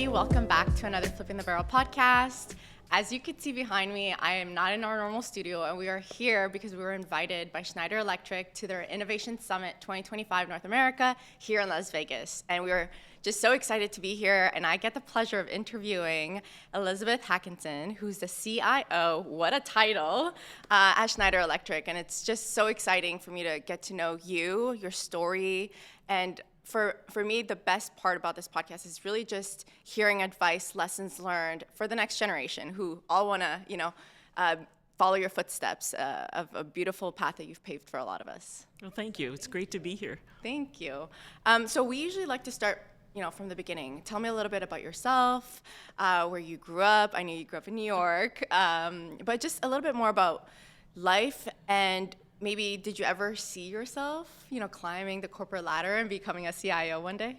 everybody. Welcome back to another Flipping the Barrel podcast. As you can see behind me, I am not in our normal studio, and we are here because we were invited by Schneider Electric to their Innovation Summit 2025 North America here in Las Vegas. And we were just so excited to be here, and I get the pleasure of interviewing Elizabeth Hackenson, who's the CIO, what a title, at Schneider Electric. And it's just so exciting for me to get to know you, your story, and for me, the best part about this podcast is really just hearing advice, lessons learned for the next generation who all want to, follow your footsteps of a beautiful path that you've paved for a lot of us. Well, thank you. It's great to be here. Thank you. So we usually like to start, from the beginning. Tell me a little bit about yourself, where you grew up. I know you grew up in New York, but just a little bit more about life, and maybe did you ever see yourself, climbing the corporate ladder and becoming a CIO one day?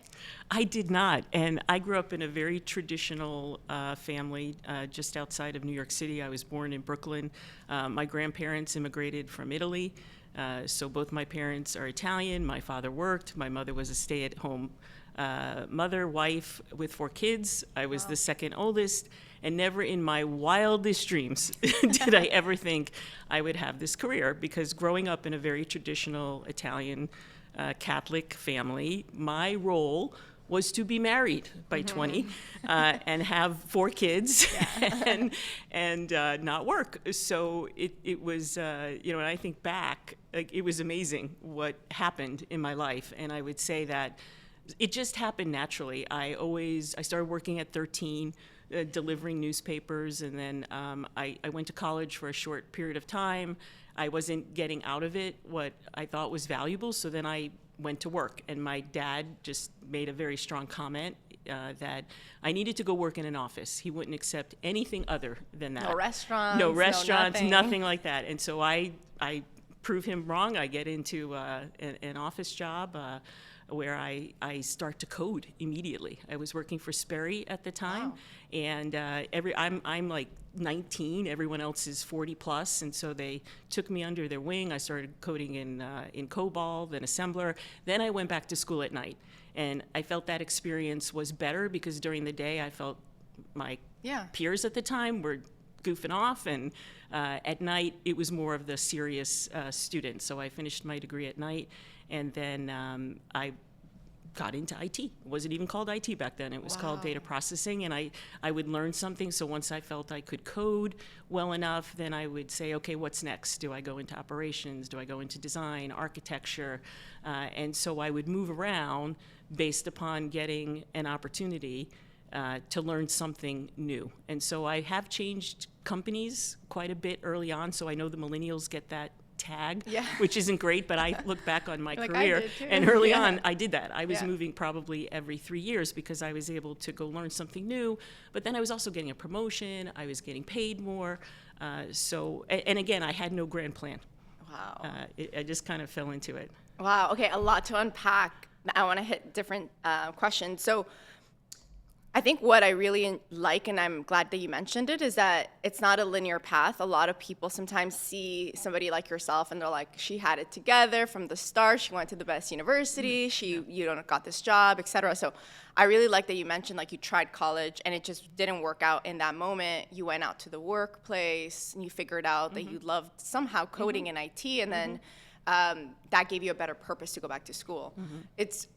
I did not, and I grew up in a very traditional family just outside of New York City. I was born in Brooklyn. My grandparents immigrated from Italy, so both my parents are Italian. My father worked. My mother was a stay-at-home mother, wife with 4 kids. I was the second oldest, and never in my wildest dreams did I ever think I would have this career, because growing up in a very traditional Italian Catholic family, my role was to be married by 20 and have 4 kids and not work. So it was, when I think back, it was amazing what happened in my life. And I would say that it just happened naturally. I started working at 13, delivering newspapers, and then I went to college for a short period of time. I wasn't getting out of it what I thought was valuable, so then I went to work. And my dad just made a very strong comment that I needed to go work in an office. He wouldn't accept anything other than that. No restaurants. No restaurants, no nothing like that. And so I prove him wrong. I get into an office job where I start to code immediately. I was working for Sperry at the time, and I'm like 19. Everyone else is 40 plus, and so they took me under their wing. I started coding in COBOL, then assembler. Then I went back to school at night, and I felt that experience was better because during the day I felt my peers at the time were goofing off, and at night it was more of the serious student. So I finished my degree at night, and then I got into IT. It wasn't even called IT back then. It was called data processing, and I would learn something. So once I felt I could code well enough, then I would say, okay, what's next? Do I go into operations? Do I go into design, architecture? And so I would move around based upon getting an opportunity to learn something new. And so I have changed companies quite a bit early on, so I know the millennials get that tag, which isn't great, but I look back on my career, and early on I did that. I was moving probably every 3 years because I was able to go learn something new, but then I was also getting a promotion, I was getting paid more, and again, I had no grand plan. I just kind of fell into it. Wow, okay, a lot to unpack. I want to hit different questions. So I think what I really like, and I'm glad that you mentioned it, is that it's not a linear path. A lot of people sometimes see somebody like yourself and they're like, she had it together from the start. She went to the best university. You don't got this job, et cetera. So I really like that you mentioned you tried college and it just didn't work out in that moment. You went out to the workplace and you figured out that you loved somehow coding in IT, and then that gave you a better purpose to go back to school.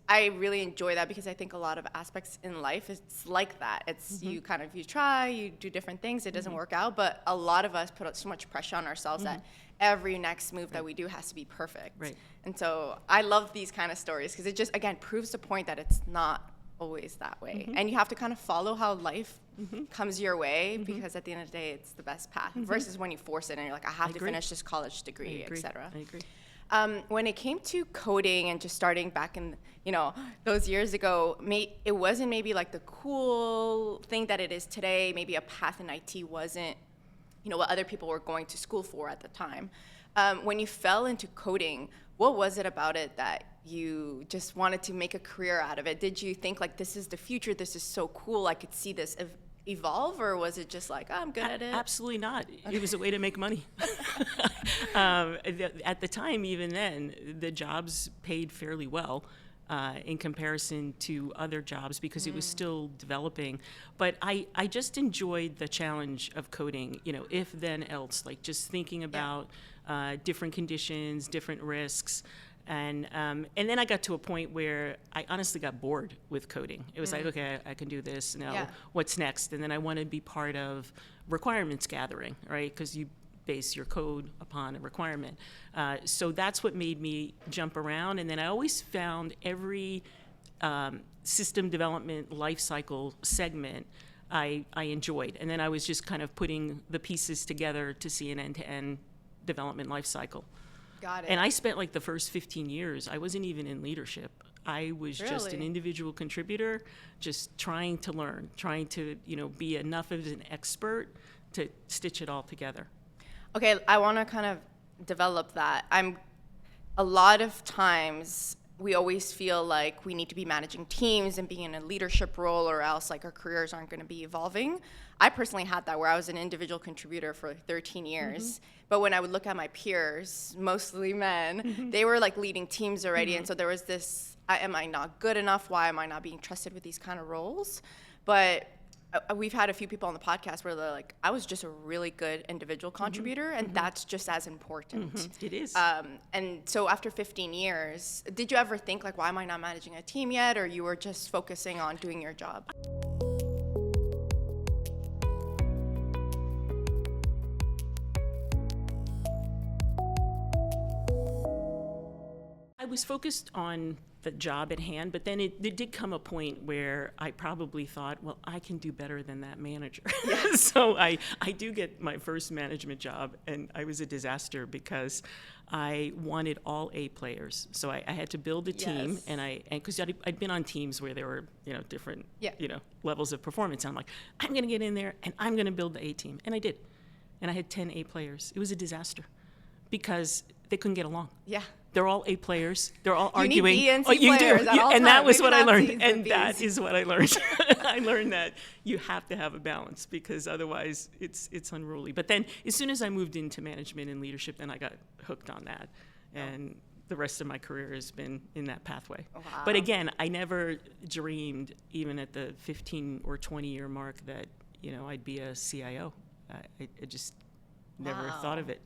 I really enjoy that because I think a lot of aspects in life, it's like that. It's you try, you do different things, it doesn't work out, but a lot of us put so much pressure on ourselves that every next move that we do has to be perfect. And so I love these kind of stories because it just, again, proves the point that it's not always that way. And you have to kind of follow how life comes your way, because at the end of the day, it's the best path versus when you force it and you're like, I have to finish this college degree, et cetera. I agree. When it came to coding and just starting back in, those years ago, it wasn't maybe like the cool thing that it is today. Maybe a path in IT wasn't, what other people were going to school for at the time. When you fell into coding, what was it about it that you just wanted to make a career out of it? Did you think this is the future, this is so cool, I could see this evolve, or was it just I'm good at it? Absolutely not. It was a way to make money. At the time, even then, the jobs paid fairly well. in comparison to other jobs because it was still developing. But I just enjoyed the challenge of coding, if then else, like just thinking about different conditions, different risks. And then I got to a point where I honestly got bored with coding. It was like, okay, I can do this. Now, what's next? And then I want to be part of requirements gathering, right? Because you base your code upon a requirement. So that's what made me jump around. And then I always found every system development lifecycle segment I enjoyed. And then I was just kind of putting the pieces together to see an end-to-end development lifecycle. Got it. And I spent like the first 15 years, I wasn't even in leadership. I was just an individual contributor, just trying to learn, trying to, be enough of an expert to stitch it all together. Okay, I want to kind of develop that. A lot of times we always feel like we need to be managing teams and being in a leadership role, or else like our careers aren't going to be evolving. I personally had that where I was an individual contributor for 13 years. But when I would look at my peers, mostly men, they were like leading teams already. And so there was this, am I not good enough? Why am I not being trusted with these kind of roles? But we've had a few people on the podcast where they're like, I was just a really good individual contributor, and that's just as important. It is. And so after 15 years, did you ever think like, why am I not managing a team yet? Or you were just focusing on doing your job? I was focused on the job at hand, but then it did come a point where I probably thought, well, I can do better than that manager. So I do get my first management job, and I was a disaster because I wanted all A players. So I had to build a team, and because I'd been on teams where there were different levels of performance. And I'm like, I'm going to get in there and I'm going to build the A team, and I did, and I had 10 A players. It was a disaster because they couldn't get along. Yeah. They're all A players. They're all you arguing. Need B and C players at all and that time. was Maybe what I not learned. C's And B's. that is what I learned. I learned that you have to have a balance because otherwise it's unruly. But then as soon as I moved into management and leadership, then I got hooked on that. And the rest of my career has been in that pathway. Wow. But again, I never dreamed, even at the 15 or 20 year mark, that I'd be a CIO. I just never thought of it.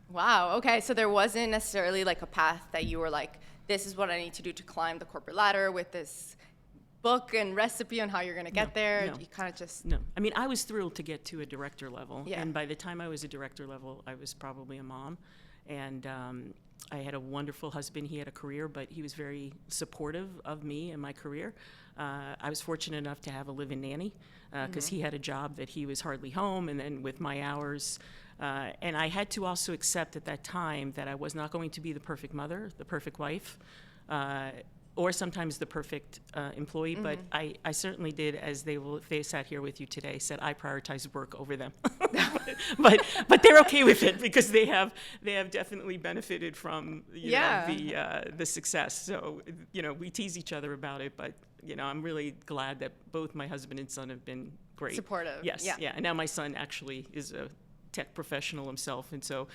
Wow. Okay. So there wasn't necessarily like a path that you were like, this is what I need to do to climb the corporate ladder with this book and recipe on how you're going to get there. No. You kind of just. No. I mean, I was thrilled to get to a director level. Yeah. And by the time I was a director level, I was probably a mom. And I had a wonderful husband. He had a career, but he was very supportive of me and my career. I was fortunate enough to have a live-in nanny because he had a job that he was hardly home, and then with my hours. And I had to also accept at that time that I was not going to be the perfect mother, the perfect wife, or sometimes the perfect employee, but I certainly did, as if they sat here with you today, said I prioritize work over them. but they're okay with it because they have definitely benefited from the success. So we tease each other about it, but I'm really glad that both my husband and son have been great. Supportive. Yes. Yeah. And now my son actually is a tech professional himself, and so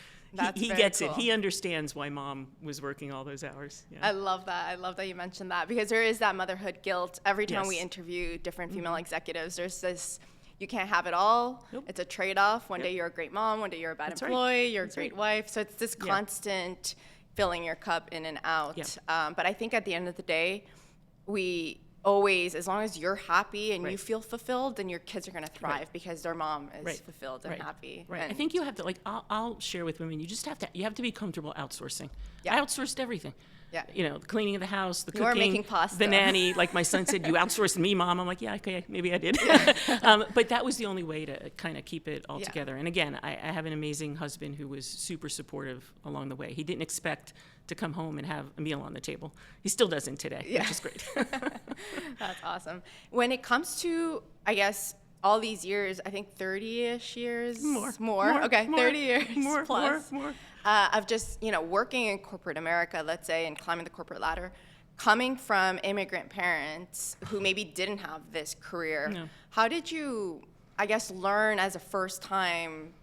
he very gets cool. it. He understands why mom was working all those hours. Yeah. I love that. I love that you mentioned that because there is that motherhood guilt. Every time Yes. we interview different female executives, there's this, you can't have it all. Nope. It's a trade-off. One Yep. day you're a great mom, one day you're a bad That's right. employee, you're That's a great right. wife. So it's this Yeah. constant filling your cup in and out. Yep. But I think at the end of the day, we always, as long as you're happy and you Right. feel fulfilled, then your kids are going to thrive Right. because their mom is Right. fulfilled and Right. happy. Right. I And think you have to, I'll share with women, you have to be comfortable outsourcing. Yeah. I outsourced everything. Yeah. The cleaning of the house, the You were cooking, making pasta. the nanny. Like my son said, you outsourced me, Mom. I'm like, yeah, okay, maybe I did. But that was the only way to kind of keep it all Yeah. together. And again, I have an amazing husband who was super supportive along the way. He didn't expect to come home and have a meal on the table. He still doesn't today, Yeah. which is great. That's awesome. When it comes to, I guess, all these years, I think 30-ish years? More? Okay, 30 years plus. More. Of just, working in corporate America, let's say, and climbing the corporate ladder, coming from immigrant parents who maybe didn't have this career. No. How did you, I guess, learn as a first-time,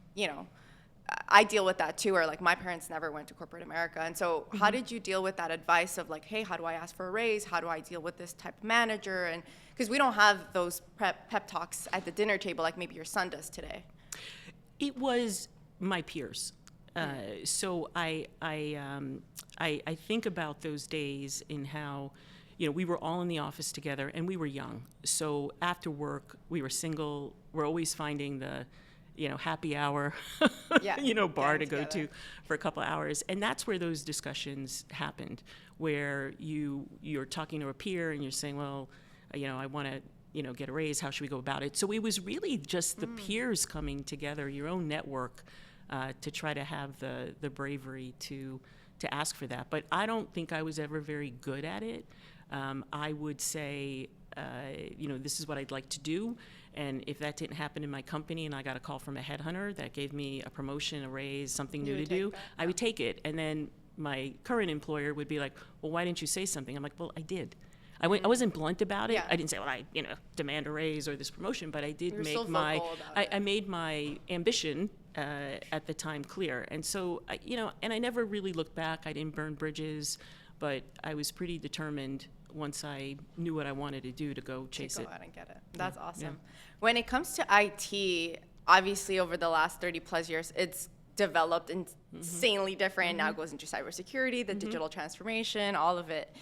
I deal with that too, or like my parents never went to corporate America. And so how did you deal with that advice of like, hey, how do I ask for a raise? How do I deal with this type of manager? And because we don't have those pep talks at the dinner table like maybe your son does today. It was my peers. So I think about those days in how, we were all in the office together and we were young. So after work, we were single. We're always finding the, happy hour, bar to go to for a couple of hours. And that's where those discussions happened, where you're talking to a peer and you're saying, well, I want to, get a raise. How should we go about it? So it was really just the peers coming together, your own network, to try to have the bravery to ask for that. But I don't think I was ever very good at it. I would say, this is what I'd like to do. And if that didn't happen in my company and I got a call from a headhunter that gave me a promotion, a raise, something new to do, I would take it. And then my current employer would be like, well, why didn't you say something? I'm like, well, I did. I wasn't blunt about it. Yeah. I didn't say, well, I demand a raise or this promotion, but I did You're make I made my ambition at the time clear. And so, and I never really looked back. I didn't burn bridges, but I was pretty determined once I knew what I wanted to do to go chase it. Go out and get it. That's awesome. Yeah. When it comes to IT, obviously over the last 30 plus years, it's developed insanely different. Now it goes into cybersecurity, the digital transformation, all of it.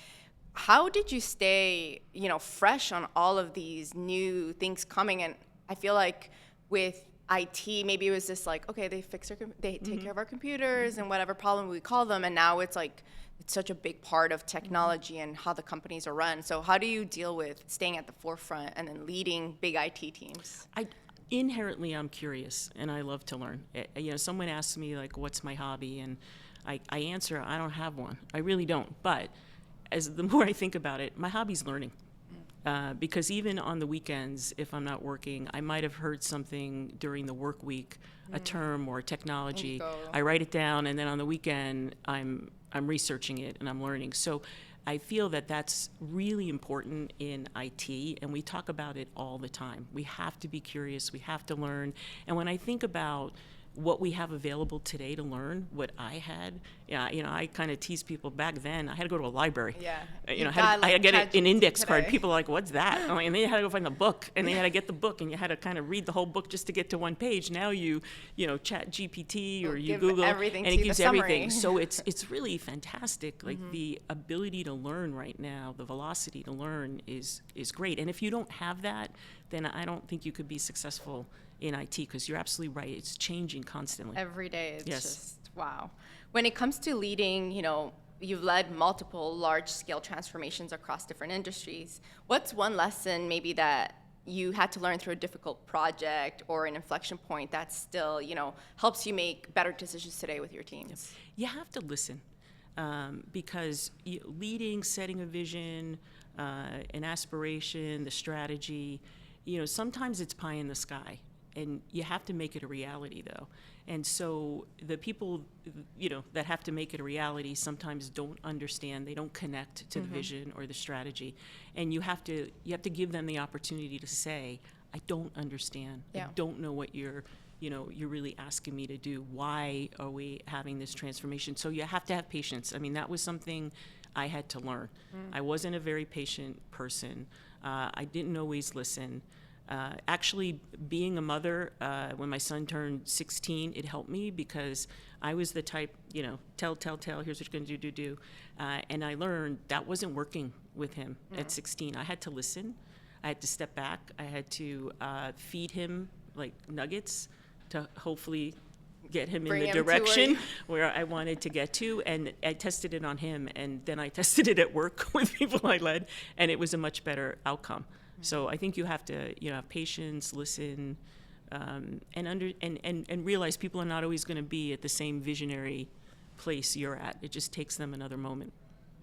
How did you stay, fresh on all of these new things coming? And I feel like with IT, maybe it was just like, okay, they take care of our computers and whatever problem we call them. And now it's like, it's such a big part of technology and how the companies are run. So how do you deal with staying at the forefront and then leading big IT teams? Inherently, I'm curious and I love to learn. Someone asks me like, what's my hobby? And I answer, I don't have one. I really don't. But the more I think about it, my hobby's learning. Because even on the weekends, if I'm not working, I might have heard something during the work week, a term or technology. I write it down, and then on the weekend, I'm researching it and I'm learning. So I feel that that's really important in IT, and we talk about it all the time. We have to be curious. We have to learn. And when I think about what we have available today to learn, what I had, I kind of tease people back then. I had to go to a library. Yeah. I had to get an index card. People are like, what's that? And then you had to go find the book, and then you had to get the book, and you had to kind of read the whole book just to get to one page. Now chat GPT or you Google, and it gives everything. So it's really fantastic. Like the ability to learn right now, the velocity to learn is great. And if you don't have that, then I don't think you could be successful in IT, because you're absolutely right. It's changing constantly. Every day. It's just, wow. When it comes to leading, you've led multiple large-scale transformations across different industries. What's one lesson maybe that you had to learn through a difficult project or an inflection point that still, helps you make better decisions today with your teams? You have to listen, because leading, setting a vision, an aspiration, the strategy, sometimes it's pie in the sky. And you have to make it a reality, though. And so the people, that have to make it a reality sometimes don't understand. They don't connect to the vision or the strategy. And you have to give them the opportunity to say, I don't understand. Yeah. I don't know what you're really asking me to do. Why are we having this transformation? So you have to have patience. I mean, that was something I had to learn. I wasn't a very patient person. I didn't always listen. Actually, being a mother, when my son turned 16, it helped me, because I was the type, tell, here's what you're going to do. And I learned that wasn't working with him at 16. I had to listen. I had to step back. I had to feed him like nuggets to hopefully get him in the direction where I wanted to get to. And I tested it on him, and then I tested it at work with people I led, and it was a much better outcome. So I think you have to, have patience, listen, and realize people are not always going to be at the same visionary place you're at. It just takes them another moment.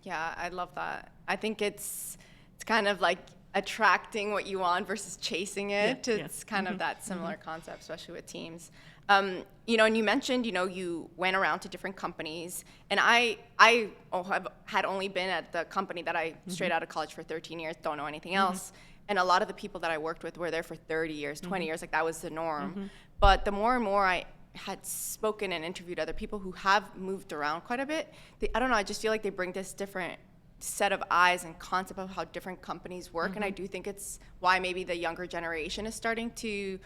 Yeah, I love that. I think it's kind of like attracting what you want versus chasing it. It's kind of that similar concept, especially with teams. And you mentioned, you went around to different companies, and I had only been at the company that I straight out of college for 13 years, don't know anything else. And a lot of the people that I worked with were there for 30 years, 20 years, like that was the norm. But the more and more I had spoken and interviewed other people who have moved around quite a bit, I don't know, I just feel like they bring this different set of eyes and concept of how different companies work. And I do think it's why maybe the younger generation is starting to,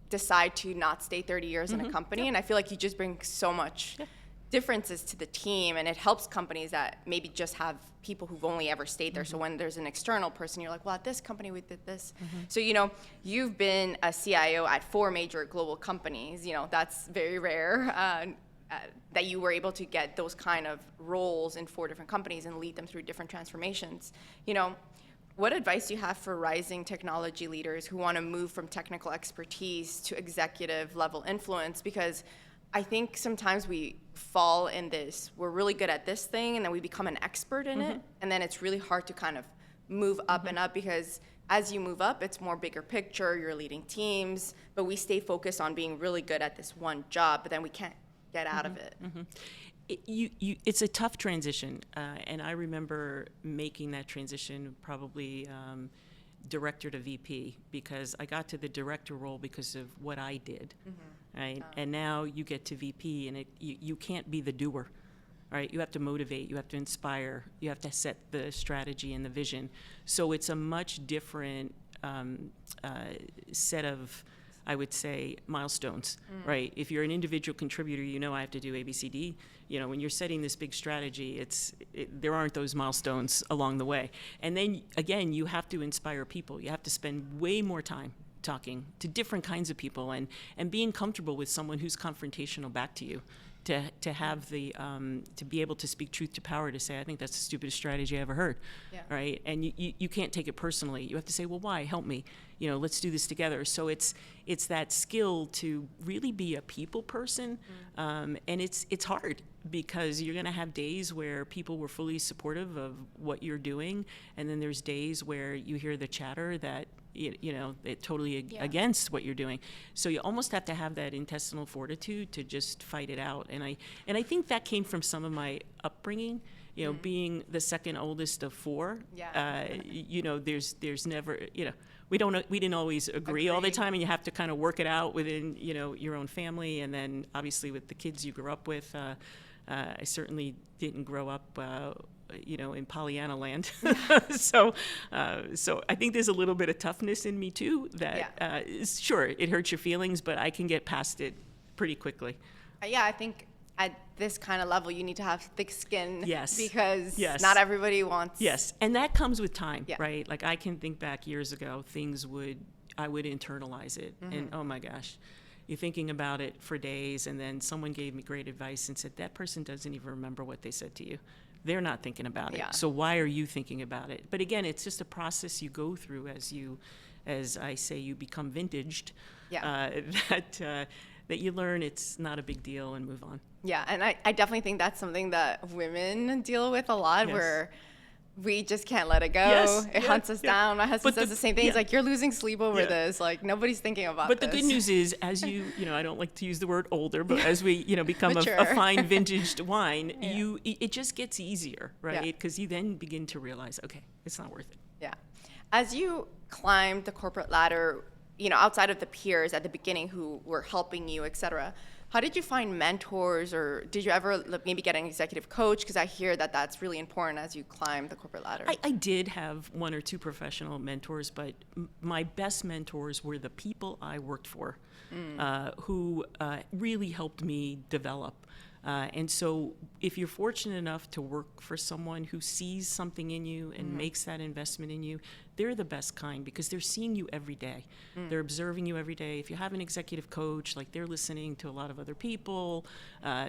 decide to not stay 30 years in a company. And I feel like you just bring so much differences to the team, and it helps companies that maybe just have people who've only ever stayed there. So when there's an external person, you're like, well, at this company we did this. So you've been a CIO at 4 major global companies. That's very rare that you were able to get those kind of roles in 4 different companies and lead them through different transformations. What advice do you have for rising technology leaders who want to move from technical expertise to executive level influence? Because I think sometimes we fall in this, we're really good at this thing, and then we become an expert in it, and then it's really hard to kind of move up and up, because as you move up, it's more bigger picture, you're leading teams, but we stay focused on being really good at this one job, but then we can't get out of it. It's a tough transition, and I remember making that transition probably director to VP, because I got to the director role because of what I did, right? And now you get to VP, and you can't be the doer, right? You have to motivate, you have to inspire, you have to set the strategy and the vision. So it's a much different set of, I would say, milestones, right? If you're an individual contributor, I have to do A, B, C, D. When you're setting this big strategy, there aren't those milestones along the way. And then, again, you have to inspire people. You have to spend way more time talking to different kinds of people and being comfortable with someone who's confrontational back to you. To have the to be able to speak truth to power, to say, I think that's the stupidest strategy I ever heard, right? And you can't take it personally. You have to say, well, why? Help me. Let's do this together. So it's that skill to really be a people person, and it's hard, because you're going to have days where people were fully supportive of what you're doing, and then there's days where you hear the chatter that it totally against what you're doing. So you almost have to have that intestinal fortitude to just fight it out. And I think that came from some of my upbringing. Being the second oldest of 4. There's never we didn't always agree all the time, and you have to kind of work it out within your own family, and then obviously with the kids you grew up with. I certainly didn't grow up in Pollyanna land. So I think there's a little bit of toughness in me too, that sure, it hurts your feelings, but I can get past it pretty quickly. I think at this kind of level, you need to have thick skin. Yes. Because not everybody wants. Yes, and that comes with time, right? Like, I can think back years ago, I would internalize it, and oh my gosh. You're thinking about it for days, and then someone gave me great advice and said, that person doesn't even remember what they said to you. They're not thinking about it. So why are you thinking about it? But again, it's just a process you go through as I say, you become vintaged, that you learn it's not a big deal and move on. Yeah, and I definitely think that's something that women deal with a lot, where we just can't let it go. It hunts us down. My husband says the same thing. He's like, you're losing sleep over this. Like, nobody's thinking about this. But the good news is, as I don't like to use the word older, but as we, become a fine vintaged wine, it just gets easier, right? Because you then begin to realize, okay, it's not worth it. Yeah. As you climbed the corporate ladder, outside of the peers at the beginning who were helping you, et cetera, how did you find mentors, or did you ever maybe get an executive coach? Because I hear that that's really important as you climb the corporate ladder. I did have 1 or 2 professional mentors, but my best mentors were the people I worked for, who really helped me develop. And so if you're fortunate enough to work for someone who sees something in you and makes that investment in you, they're the best kind, because they're seeing you every day. They're observing you every day. If you have an executive coach, like, they're listening to a lot of other people.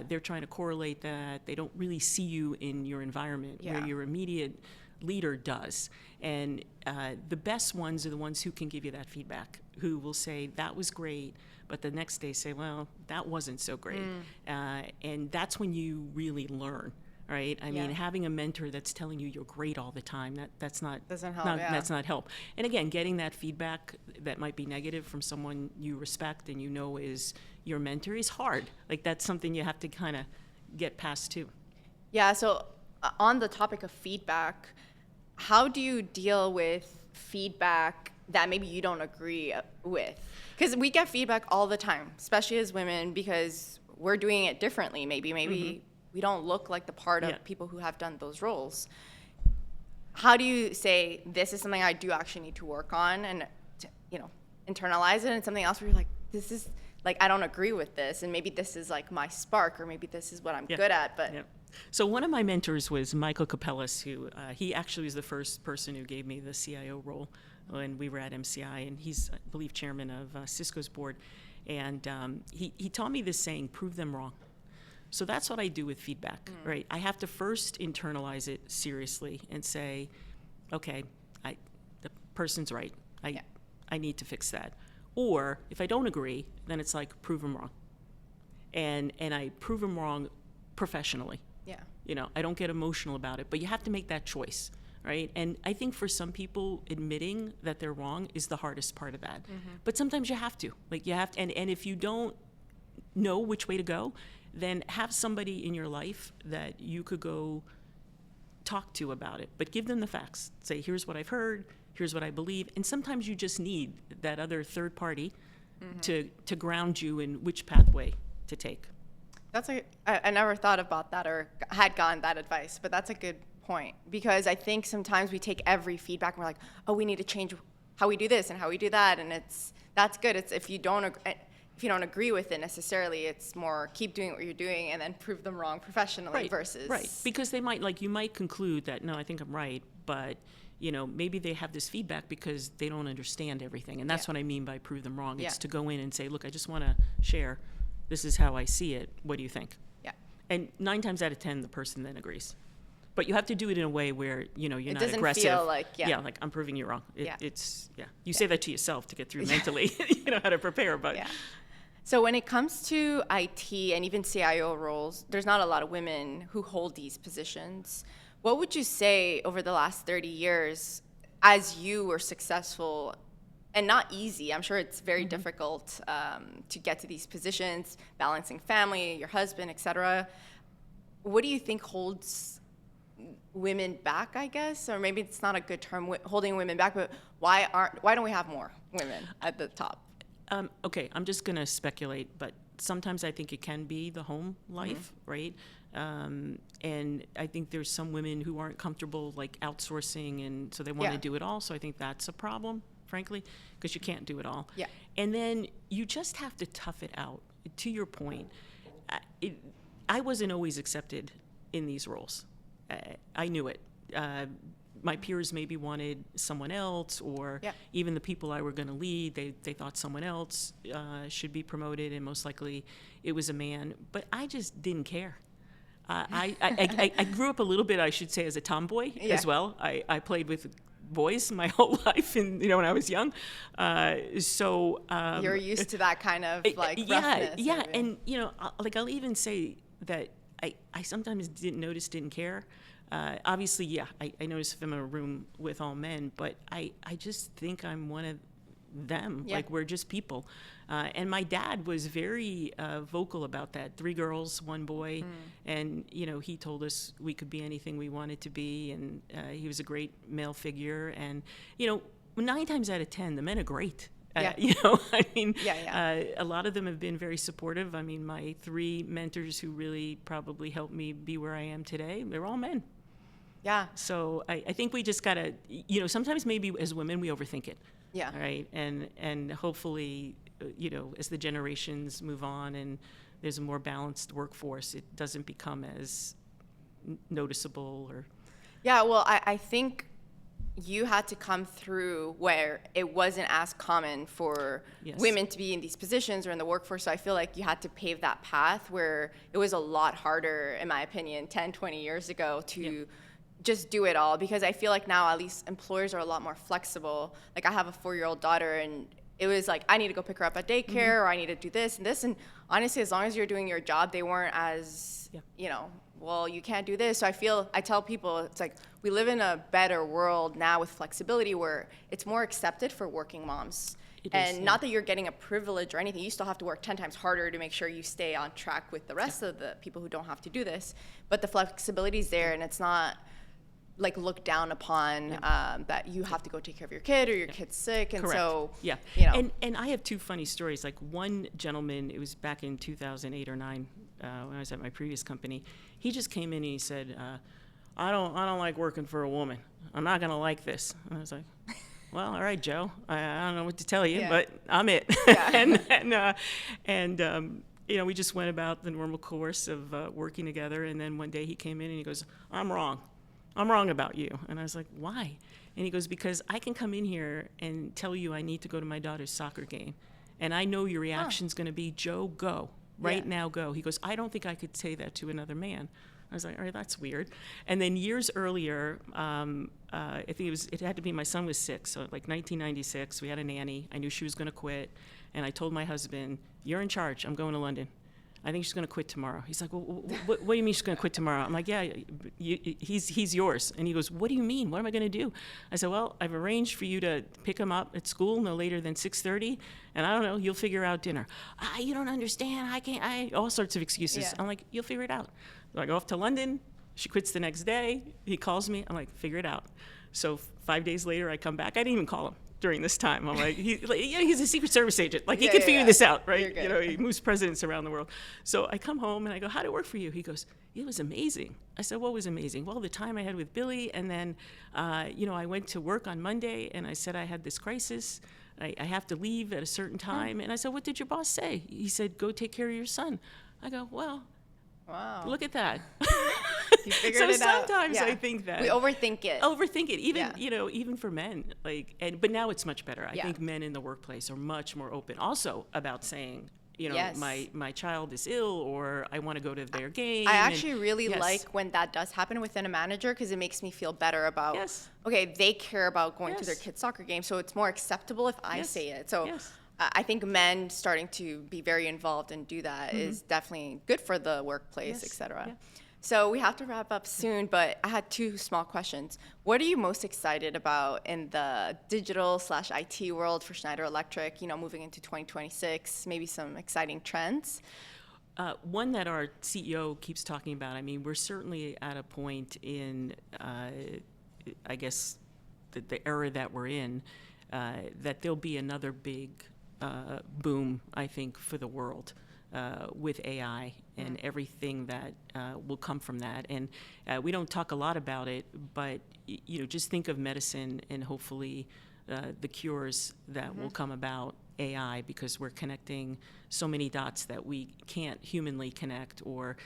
They're trying to correlate that. They don't really see you in your environment where your immediate leader does. And the best ones are the ones who can give you that feedback, who will say, that was great, but the next day say, well, that wasn't so great. And that's when you really learn, right? I mean, having a mentor that's telling you you're great all the time, that's not that's not help. And again, getting that feedback that might be negative from someone you respect and is your mentor is hard. Like, that's something you have to kind of get past too. Yeah, so on the topic of feedback, how do you deal with feedback that maybe you don't agree with? Because we get feedback all the time, especially as women, because we're doing it differently. Maybe we don't look like the part of people who have done those roles. How do you say, this is something I do actually need to work on and, internalize it, and something else where you're like, this is, like, I don't agree with this, and maybe this is like my spark, or maybe this is what I'm good at, but. So one of my mentors was Michael Capellas, who he actually was the first person who gave me the CIO role when we were at MCI, and he's, I believe, chairman of Cisco's board. And he taught me this saying, prove them wrong. So that's what I do with feedback, right? I have to first internalize it seriously and say, okay, the person's right. I need to fix that. Or if I don't agree, then it's like, prove them wrong. And I prove them wrong professionally. Yeah. I don't get emotional about it, but you have to make that choice, right? And I think for some people, admitting that they're wrong is the hardest part of that. But sometimes you have to. Like, you have to, and if you don't know which way to go, then have somebody in your life that you could go talk to about it. But give them the facts. Say, here's what I've heard, here's what I believe. And sometimes you just need that other third party to ground you in which pathway to take. I never thought about that or had gotten that advice, but that's a good point, because I think sometimes we take every feedback and we're like, oh, we need to change how we do this and how we do that, and that's good. It's if you don't agree with it necessarily, it's more keep doing what you're doing and then prove them wrong professionally versus because they might you might conclude that no, I think I'm right, but maybe they have this feedback because they don't understand everything, and that's what I mean by prove them wrong. It's to go in and say, look, I just want to share. This is how I see it. What do you think? Yeah. And 9 times out of 10, the person then agrees. But you have to do it in a way where, you're not aggressive. It doesn't feel like, like, I'm proving you wrong. You say that to yourself to get through mentally, how to prepare. But So when it comes to IT and even CIO roles, there's not a lot of women who hold these positions. What would you say over the last 30 years, as you were successful, and not easy, I'm sure it's very difficult to get to these positions, balancing family, your husband, et cetera. What do you think holds women back, I guess? Or maybe it's not a good term, holding women back, but why don't we have more women at the top? Okay, I'm just going to speculate, but sometimes I think it can be the home life, right? And I think there's some women who aren't comfortable, like, outsourcing, and so they want to do it all. So I think that's a problem, frankly, because you can't do it all. Yeah. And then you just have to tough it out. To your point, I wasn't always accepted in these roles. I knew it. My peers maybe wanted someone else, or even the people I were going to lead, they thought someone else should be promoted, and most likely it was a man. But I just didn't care. I grew up a little bit, I should say, as a tomboy as well. I played with boys my whole life, and when I was young. So you're used to that kind of like roughness. Yeah, and I'll even say that I sometimes didn't care. Obviously, I notice if I'm in a room with all men, but I just think I'm one of them. Like, we're just people. And my dad was very vocal about that. 3 girls, 1 boy. And, he told us we could be anything we wanted to be. And he was a great male figure. And, 9 times out of 10, the men are great. A lot of them have been very supportive. I mean, my 3 mentors who really probably helped me be where I am today, they're all men. Yeah. So I think we just got to, sometimes maybe as women we overthink it. Yeah. Right. And hopefully, as the generations move on and there's a more balanced workforce, it doesn't become as noticeable or. Yeah. Well, I think you had to come through where it wasn't as common for women to be in these positions or in the workforce. So I feel like you had to pave that path where it was a lot harder, in my opinion, 10, 20 years ago to just do it all, because I feel like now at least employers are a lot more flexible. Like, I have a 4-year-old daughter, and it was like, I need to go pick her up at daycare, or I need to do this and this. And honestly, as long as you're doing your job, they weren't as, well, you can't do this. So I tell people, it's like, we live in a better world now with flexibility where it's more accepted for working moms. Not that you're getting a privilege or anything. You still have to work 10 times harder to make sure you stay on track with the rest of the people who don't have to do this. But the flexibility is there, and it's not like looked down upon, that you have to go take care of your kid or your kid's sick, and Correct. so Yeah. you know. And I have two funny stories. Like one gentleman, it was back in 2008 or 9, when I was at my previous company. He just came in and he said, I don't like working for a woman. I'm not gonna like this. And I was like, well, all right, Joe. I don't know what to tell you, Yeah. but I'm it. Yeah. and you know, we just went about the normal course of working together. And then one day he came in and he goes, I'm wrong about you. And I was like, why? And he goes, because I can come in here and tell you I need to go to my daughter's soccer game. And I know your reaction's going to be, Joe, go. Right now, go. He goes, I don't think I could say that to another man. I was like, all right, that's weird. And then years earlier, I think it had to be my son was 6, so like 1996, we had a nanny. I knew she was going to quit. And I told my husband, you're in charge. I'm going to London. I think she's going to quit tomorrow. He's like, well, what do you mean she's going to quit tomorrow? I'm like, yeah, he's yours. And he goes, what do you mean? What am I going to do? I said, well, I've arranged for you to pick him up at school no later than 6:30. And I don't know, you'll figure out dinner. You don't understand. I can't. All sorts of excuses. Yeah. I'm like, you'll figure it out. So I go off to London. She quits the next day. He calls me. I'm like, figure it out. So 5 days later, I come back. I didn't even call him during this time. I'm like, he's a Secret Service agent. Like, he could figure this out, right? You know, he moves presidents around the world. So I come home and I go, how'd it work for you? He goes, it was amazing. I said, what was amazing? Well, the time I had with Billy, and then, you know, I went to work on Monday and I said I had this crisis. I have to leave at a certain time. And I said, what did your boss say? He said, go take care of your son. I go, well, Wow. look at that. You figured So it out. sometimes Yeah. I think that we overthink it. even you know, even for men, like, but now it's much better. I Yeah. think men in the workplace are much more open also about saying, you know, Yes. my child is ill, or I want to go to their game. I actually really yes. like when that does happen within a manager, because it makes me feel better about, Yes. okay, they care about going to their Yes. kid's soccer game, so it's more acceptable if I Yes. say it. So Yes. I think men starting to be very involved and do that is definitely good for the workplace, Yes. etc. Yeah. So we have to wrap up soon, but I had 2 small questions. What are you most excited about in the digital/IT world for Schneider Electric, you know, moving into 2026, maybe some exciting trends? One that our CEO keeps talking about. I mean, we're certainly at a point in, I guess, the era that we're in, that there'll be another big boom, I think, for the world with AI and everything that will come from that. And we don't talk a lot about it, but you know, just think of medicine and hopefully the cures that will come about AI, because we're connecting so many dots that we can't humanly connect, or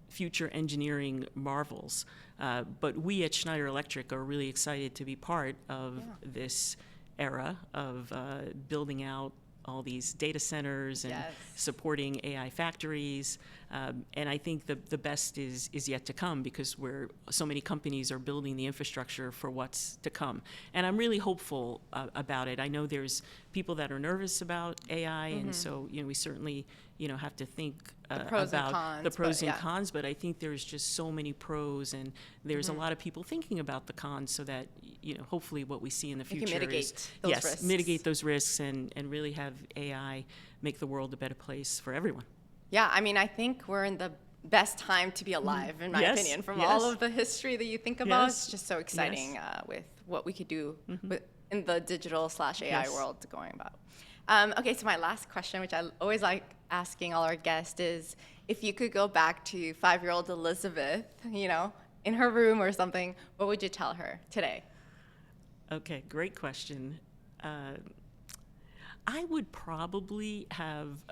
future engineering marvels. But we at Schneider Electric are really excited to be part of this era of building out all these data centers and supporting AI factories. And I think the best is yet to come, because so many companies are building the infrastructure for what's to come. And I'm really hopeful about it. I know there's people that are nervous about AI, and so, you know, we certainly, you know, have to think about the pros and cons, but I think there's just so many pros, and there's a lot of people thinking about the cons, so that, you know, hopefully what we see in the future mitigate those risks. Mitigate those risks, and really have AI make the world a better place for everyone. Yeah, I mean, I think we're in the best time to be alive, in my opinion, from all of the history that you think about. It's just so exciting with what we could do in the digital/AI world going about. Okay, so my last question, which I always like asking all our guests, is if you could go back to 5-year-old Elizabeth, you know, in her room or something, what would you tell her today? Okay, great question. I would probably have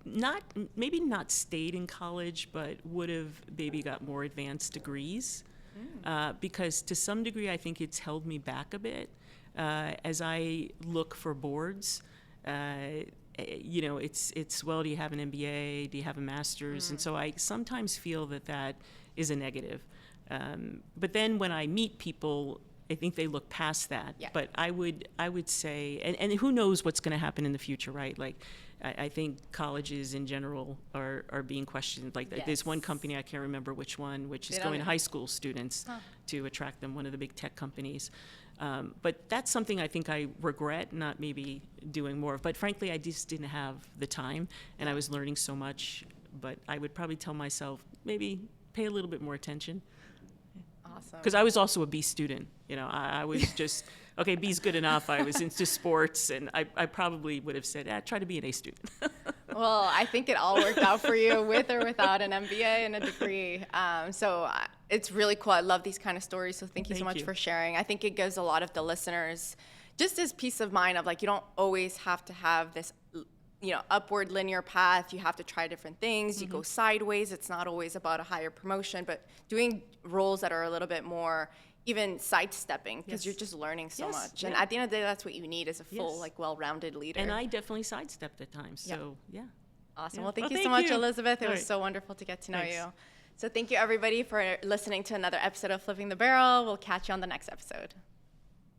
maybe not stayed in college, but would have maybe got more advanced degrees, because to some degree I think it's held me back a bit. As I look for boards, you know, it's well, do you have an MBA? Do you have a master's? And so I sometimes feel that is a negative. But then when I meet people, I think they look past that. Yeah. But I would say, and who knows what's going to happen in the future, right? Like, I think colleges in general are being questioned. Like, there's one company, I can't remember which one, which is going to high school students to attract them, one of the big tech companies. But that's something I think I regret not maybe doing more of. But frankly, I just didn't have the time, and I was learning so much. But I would probably tell myself, maybe pay a little bit more attention. Awesome. Because I was also a B student. I was just, okay, B's good enough. I was into sports, and I probably would have said, try to be an A student. Well, I think it all worked out for you with or without an MBA and a degree. It's really cool. I love these kind of stories. So thank you so much for sharing. I think it gives a lot of the listeners just this peace of mind of like, you don't always have to have this, upward linear path. You have to try different things. You go sideways. It's not always about a higher promotion, but doing roles that are a little bit more even sidestepping, because you're just learning so much. And at the end of the day, that's what you need, is a full, like, well-rounded leader. And I definitely sidestepped at times. So, Awesome. Yeah. Well, thank you so much, Elizabeth. It was so wonderful to get to know Thanks. you. So thank you, everybody, for listening to another episode of Flipping the Barrel. We'll catch you on the next episode.